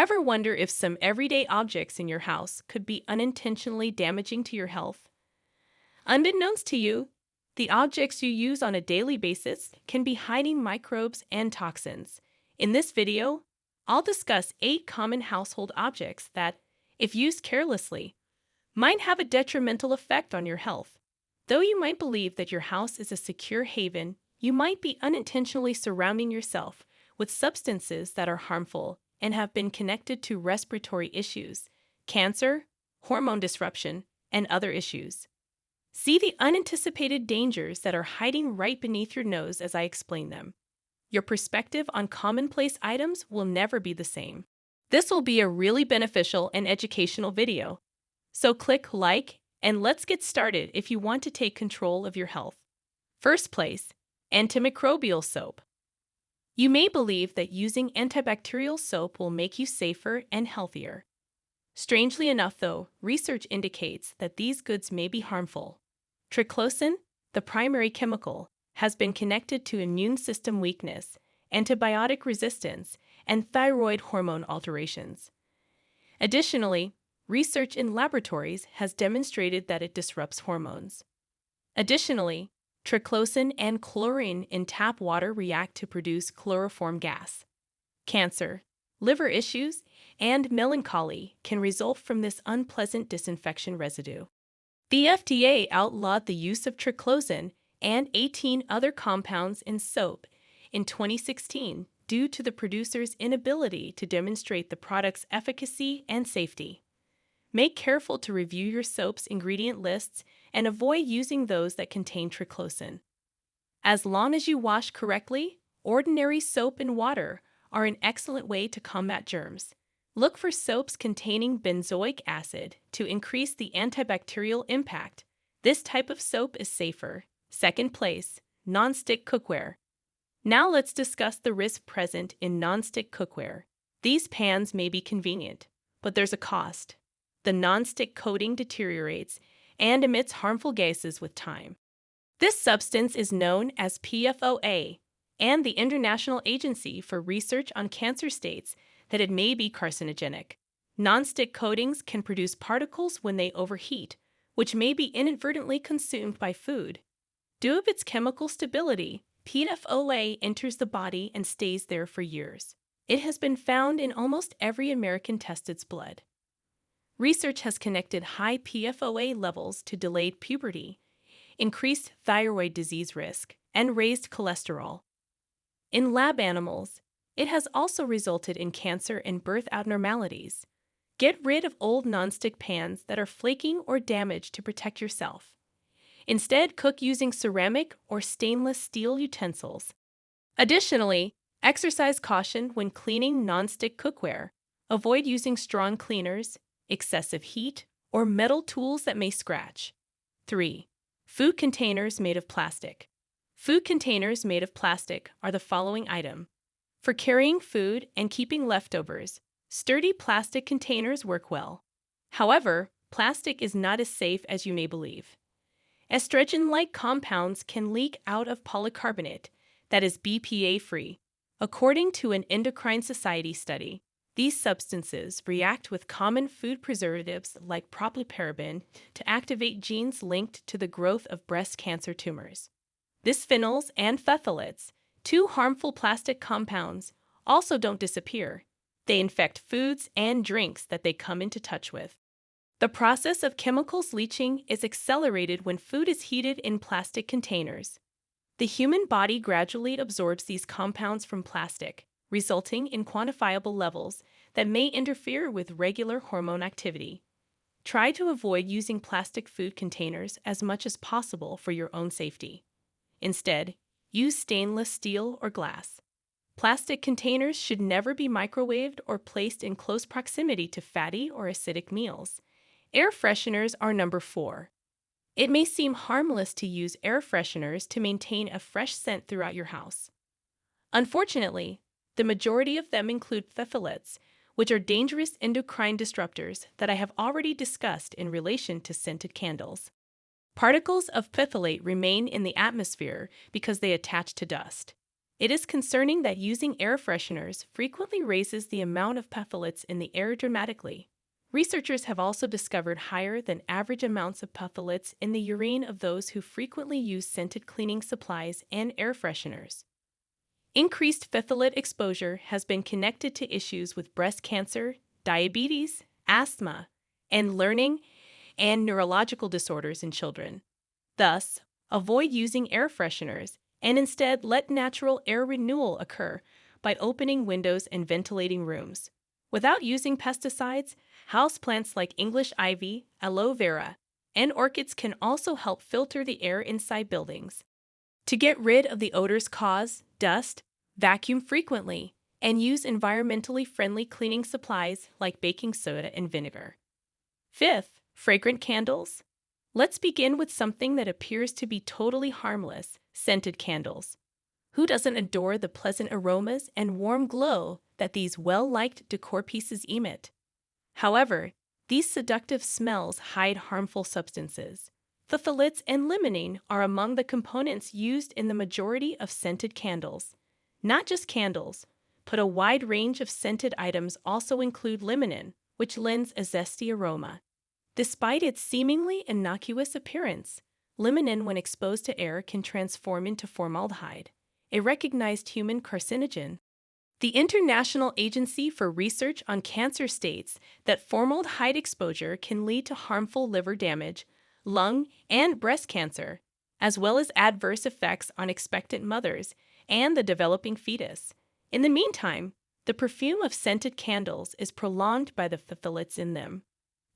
Ever wonder if some everyday objects in your house could be unintentionally damaging to your health? Unbeknownst to you, the objects you use on a daily basis can be hiding microbes and toxins. In this video, I'll discuss 8 common household objects that, if used carelessly, might have a detrimental effect on your health. Though you might believe that your house is a secure haven, you might be unintentionally surrounding yourself with substances that are harmful and have been connected to respiratory issues, cancer, hormone disruption, and other issues. See the unanticipated dangers that are hiding right beneath your nose as I explain them. Your perspective on commonplace items will never be the same. This will be a really beneficial and educational video. So click like and let's get started if you want to take control of your health. First place, antimicrobial soap. You may believe that using antibacterial soap will make you safer and healthier. Strangely enough, though, research indicates that these goods may be harmful. Triclosan, the primary chemical, has been connected to immune system weakness, antibiotic resistance, and thyroid hormone alterations. Additionally, research in laboratories has demonstrated that it disrupts hormones. Additionally, triclosan and chlorine in tap water react to produce chloroform gas. Cancer, liver issues, and melancholy can result from this unpleasant disinfection residue. The FDA outlawed the use of triclosan and 18 other compounds in soap in 2016 due to the producer's inability to demonstrate the product's efficacy and safety. Make careful to review your soap's ingredient lists and avoid using those that contain triclosan. As long as you wash correctly, ordinary soap and water are an excellent way to combat germs. Look for soaps containing benzoic acid to increase the antibacterial impact. This type of soap is safer. Second place, non-stick cookware. Now let's discuss the risk present in non-stick cookware. These pans may be convenient, but there's a cost. The non-stick coating deteriorates and emits harmful gases with time. This substance is known as PFOA, and the International Agency for Research on Cancer states that it may be carcinogenic. Non-stick coatings can produce particles when they overheat, which may be inadvertently consumed by food. Due to its chemical stability, PFOA enters the body and stays there for years. It has been found in almost every American tested's blood. Research has connected high PFOA levels to delayed puberty, increased thyroid disease risk, and raised cholesterol. In lab animals, it has also resulted in cancer and birth abnormalities. Get rid of old nonstick pans that are flaking or damaged to protect yourself. Instead, cook using ceramic or stainless steel utensils. Additionally, exercise caution when cleaning nonstick cookware. Avoid using strong cleaners, excessive heat, or metal tools that may scratch. 3. Food containers made of plastic. Food containers made of plastic are the following item. For carrying food and keeping leftovers, sturdy plastic containers work well. However, plastic is not as safe as you may believe. Estrogen-like compounds can leak out of polycarbonate that is BPA-free. According to an Endocrine Society study, these substances react with common food preservatives like propylparaben to activate genes linked to the growth of breast cancer tumors. Bisphenols and phthalates, 2 harmful plastic compounds, also don't disappear. They infect foods and drinks that they come into touch with. The process of chemicals leaching is accelerated when food is heated in plastic containers. The human body gradually absorbs these compounds from plastic, resulting in quantifiable levels that may interfere with regular hormone activity. Try to avoid using plastic food containers as much as possible for your own safety. Instead, use stainless steel or glass. Plastic containers should never be microwaved or placed in close proximity to fatty or acidic meals. Air fresheners are number 4. It may seem harmless to use air fresheners to maintain a fresh scent throughout your house. Unfortunately, the majority of them include phthalates, which are dangerous endocrine disruptors that I have already discussed in relation to scented candles. Particles of phthalate remain in the atmosphere because they attach to dust. It is concerning that using air fresheners frequently raises the amount of phthalates in the air dramatically. Researchers have also discovered higher than average amounts of phthalates in the urine of those who frequently use scented cleaning supplies and air fresheners. Increased phthalate exposure has been connected to issues with breast cancer, diabetes, asthma, and learning and neurological disorders in children. Thus, avoid using air fresheners and instead let natural air renewal occur by opening windows and ventilating rooms. Without using pesticides, houseplants like English ivy, aloe vera, and orchids can also help filter the air inside buildings. To get rid of the odors caused, dust, vacuum frequently, and use environmentally friendly cleaning supplies like baking soda and vinegar. Fifth, fragrant candles. Let's begin with something that appears to be totally harmless: scented candles. Who doesn't adore the pleasant aromas and warm glow that these well-liked decor pieces emit? However, these seductive smells hide harmful substances. Phthalates and limonene are among the components used in the majority of scented candles. Not just candles, but a wide range of scented items also include limonene, which lends a zesty aroma. Despite its seemingly innocuous appearance, limonene, when exposed to air, can transform into formaldehyde, a recognized human carcinogen. The International Agency for Research on Cancer states that formaldehyde exposure can lead to harmful liver damage, lung and breast cancer, as well as adverse effects on expectant mothers and the developing fetus. In the meantime, the perfume of scented candles is prolonged by the phthalates in them.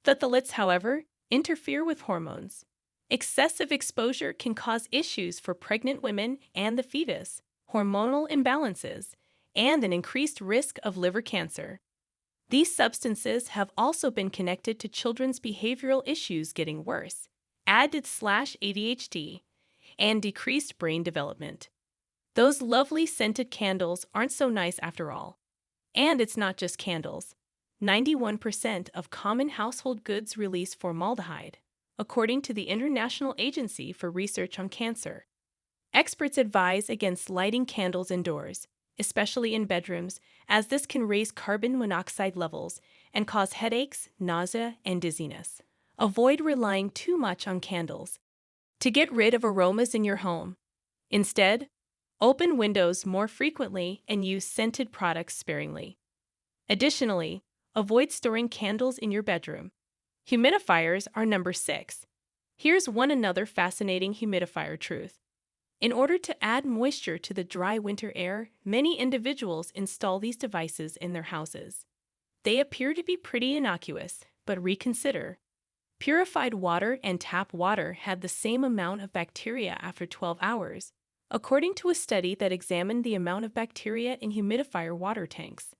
Phthalates, however, interfere with hormones. Excessive exposure can cause issues for pregnant women and the fetus, hormonal imbalances, and an increased risk of liver cancer. These substances have also been connected to children's behavioral issues getting worse, added/ADHD, and decreased brain development. Those lovely scented candles aren't so nice after all. And it's not just candles. 91% of common household goods release formaldehyde, according to the International Agency for Research on Cancer. Experts advise against lighting candles indoors, especially in bedrooms, as this can raise carbon monoxide levels and cause headaches, nausea, and dizziness. Avoid relying too much on candles to get rid of aromas in your home. Instead, open windows more frequently and use scented products sparingly. Additionally, avoid storing candles in your bedroom. Humidifiers are number 6. Here's another fascinating humidifier truth. In order to add moisture to the dry winter air, many individuals install these devices in their houses. They appear to be pretty innocuous, but reconsider. Purified water and tap water have the same amount of bacteria after 12 hours, according to a study that examined the amount of bacteria in humidifier water tanks.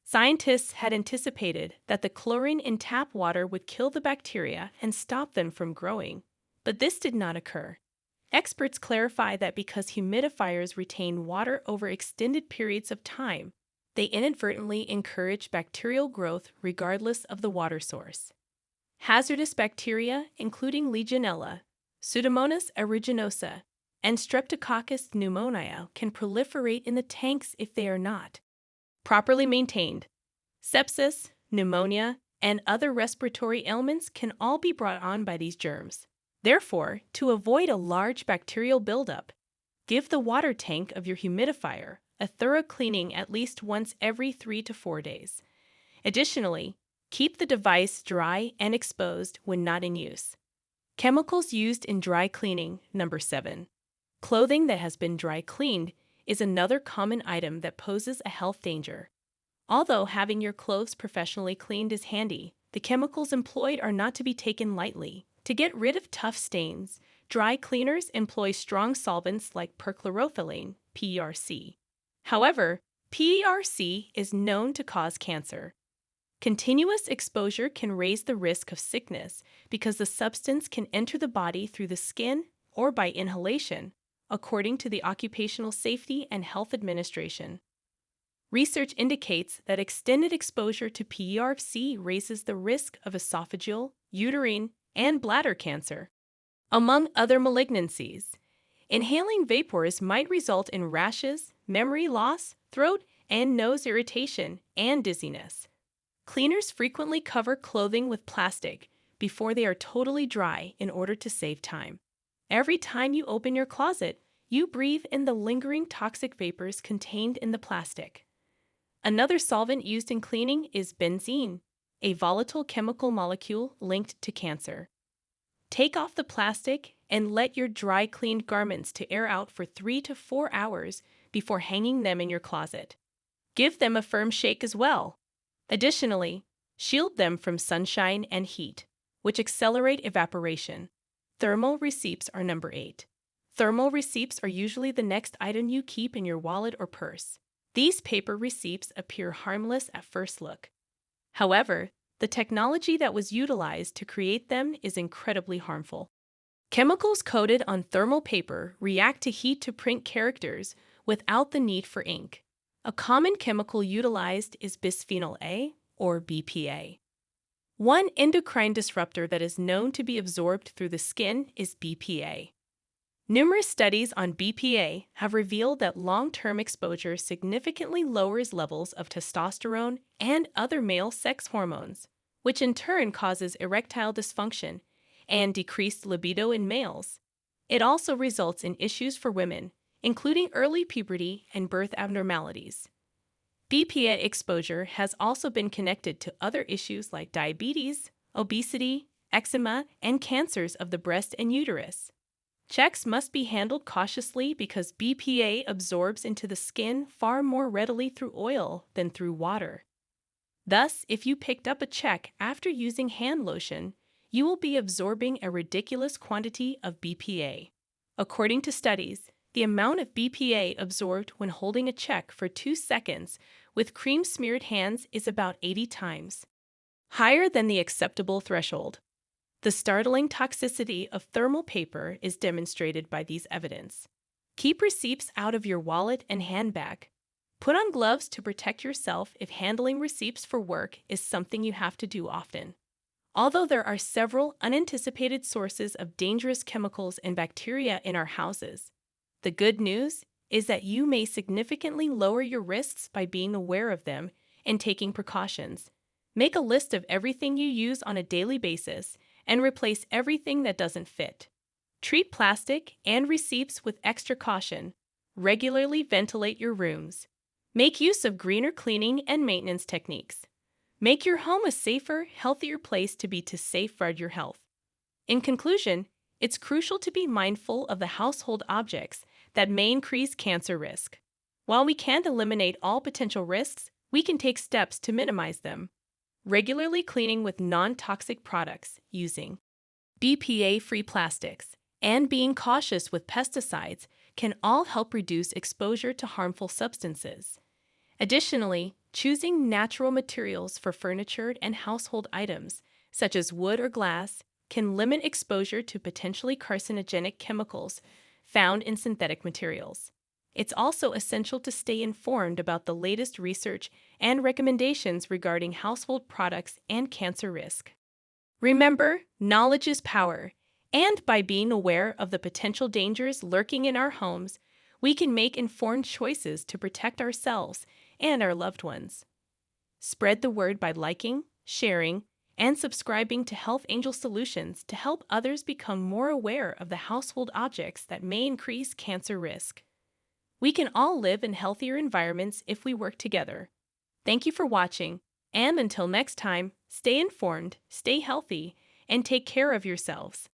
Scientists had anticipated that the chlorine in tap water would kill the bacteria and stop them from growing, but this did not occur. Experts clarify that because humidifiers retain water over extended periods of time, they inadvertently encourage bacterial growth regardless of the water source. Hazardous bacteria, including Legionella, Pseudomonas aeruginosa, and Streptococcus pneumoniae, can proliferate in the tanks if they are not properly maintained. Sepsis, pneumonia, and other respiratory ailments can all be brought on by these germs. Therefore, to avoid a large bacterial buildup, give the water tank of your humidifier a thorough cleaning at least once every 3 to 4 days. Additionally, keep the device dry and exposed when not in use. Chemicals used in dry cleaning, number 7. Clothing that has been dry cleaned is another common item that poses a health danger. Although having your clothes professionally cleaned is handy, the chemicals employed are not to be taken lightly. To get rid of tough stains, dry cleaners employ strong solvents like perchloroethylene, PERC. However, PERC is known to cause cancer. Continuous exposure can raise the risk of sickness because the substance can enter the body through the skin or by inhalation, according to the Occupational Safety and Health Administration. Research indicates that extended exposure to PERC raises the risk of esophageal, uterine, and bladder cancer, among other malignancies. Inhaling vapors might result in rashes, memory loss, throat and nose irritation, and dizziness. Cleaners frequently cover clothing with plastic before they are totally dry in order to save time. Every time you open your closet, you breathe in the lingering toxic vapors contained in the plastic. Another solvent used in cleaning is benzene, a volatile chemical molecule linked to cancer. Take off the plastic and let your dry cleaned garments to air out for 3 to 4 hours before hanging them in your closet. Give them a firm shake as well. Additionally, shield them from sunshine and heat, which accelerate evaporation. Thermal receipts are number 8. Thermal receipts are usually the next item you keep in your wallet or purse. These paper receipts appear harmless at first look. However, the technology that was utilized to create them is incredibly harmful. Chemicals coated on thermal paper react to heat to print characters without the need for ink. A common chemical utilized is bisphenol A, or BPA. One endocrine disruptor that is known to be absorbed through the skin is BPA. Numerous studies on BPA have revealed that long-term exposure significantly lowers levels of testosterone and other male sex hormones, which in turn causes erectile dysfunction and decreased libido in males. It also results in issues for women, including early puberty and birth abnormalities. BPA exposure has also been connected to other issues like diabetes, obesity, eczema, and cancers of the breast and uterus. Checks must be handled cautiously because BPA absorbs into the skin far more readily through oil than through water. Thus, if you picked up a check after using hand lotion, you will be absorbing a ridiculous quantity of BPA. According to studies, the amount of BPA absorbed when holding a check for 2 seconds with cream-smeared hands is about 80 times higher than the acceptable threshold. The startling toxicity of thermal paper is demonstrated by these evidence. Keep receipts out of your wallet and handbag. Put on gloves to protect yourself if handling receipts for work is something you have to do often. Although there are several unanticipated sources of dangerous chemicals and bacteria in our houses, the good news is that you may significantly lower your risks by being aware of them and taking precautions. Make a list of everything you use on a daily basis and replace everything that doesn't fit. Treat plastic and receipts with extra caution. Regularly ventilate your rooms. Make use of greener cleaning and maintenance techniques. Make your home a safer, healthier place to safeguard your health. In conclusion, it's crucial to be mindful of the household objects that may increase cancer risk. While we can't eliminate all potential risks, we can take steps to minimize them. Regularly cleaning with non-toxic products, using BPA-free plastics, and being cautious with pesticides can all help reduce exposure to harmful substances. Additionally, choosing natural materials for furniture and household items, such as wood or glass, can limit exposure to potentially carcinogenic chemicals found in synthetic materials. It's also essential to stay informed about the latest research and recommendations regarding household products and cancer risk. Remember, knowledge is power, and by being aware of the potential dangers lurking in our homes, we can make informed choices to protect ourselves and our loved ones. Spread the word by liking, sharing, and subscribing to Health Angel Solutions to help others become more aware of the household objects that may increase cancer risk. We can all live in healthier environments if we work together. Thank you for watching, and until next time, stay informed, stay healthy, and take care of yourselves.